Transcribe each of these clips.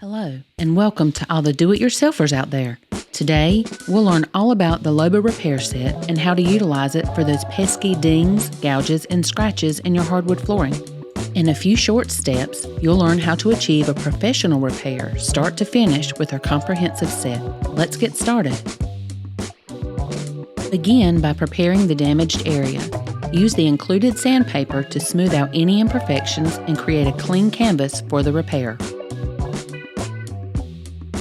Hello, and welcome to all the do-it-yourselfers out there. Today, we'll learn all about the Loba Repair Set and how to utilize it for those pesky dings, gouges, and scratches in your hardwood flooring. In a few short steps, you'll learn how to achieve a professional repair start to finish with our comprehensive set. Let's get started. Begin by preparing the damaged area. Use the included sandpaper to smooth out any imperfections and create a clean canvas for the repair.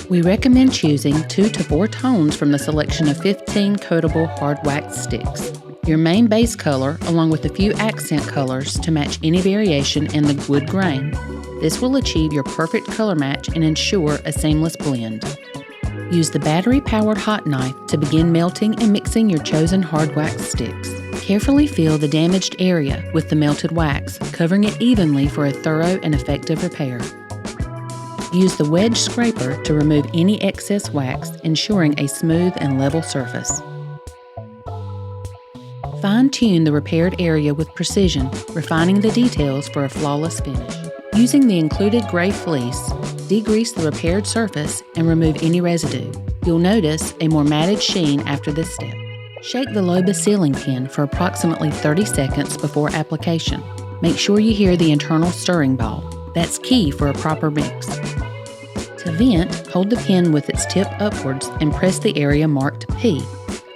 We recommend choosing 2 to 4 tones from the selection of 15 coatable hard wax sticks. Your main base color, along with a few accent colors to match any variation in the wood grain. This will achieve your perfect color match and ensure a seamless blend. Use the battery-powered hot knife to begin melting and mixing your chosen hard wax sticks. Carefully fill the damaged area with the melted wax, covering it evenly for a thorough and effective repair. Use the wedge scraper to remove any excess wax, ensuring a smooth and level surface. Fine-tune the repaired area with precision, refining the details for a flawless finish. Using the included gray fleece, degrease the repaired surface and remove any residue. You'll notice a more matted sheen after this step. Shake the Loba sealing pen for approximately 30 seconds before application. Make sure you hear the internal stirring ball. That's key for a proper mix. To vent, hold the pen with its tip upwards and press the area marked P.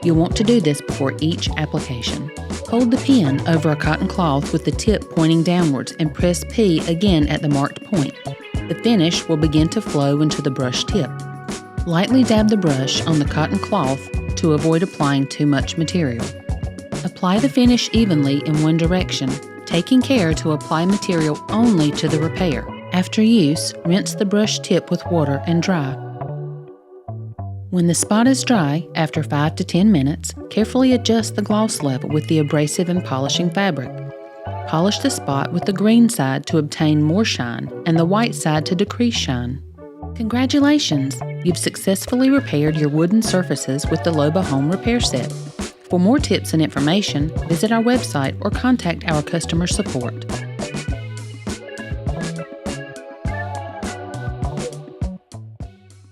You'll want to do this before each application. Hold the pen over a cotton cloth with the tip pointing downwards and press P again at the marked point. The finish will begin to flow into the brush tip. Lightly dab the brush on the cotton cloth to avoid applying too much material. Apply the finish evenly in one direction, taking care to apply material only to the repair. After use, rinse the brush tip with water and dry. When the spot is dry, after 5 to 10 minutes, carefully adjust the gloss level with the abrasive and polishing fabric. Polish the spot with the green side to obtain more shine and the white side to decrease shine. Congratulations! You've successfully repaired your wooden surfaces with the Loba Home Repair Set. For more tips and information, visit our website or contact our customer support.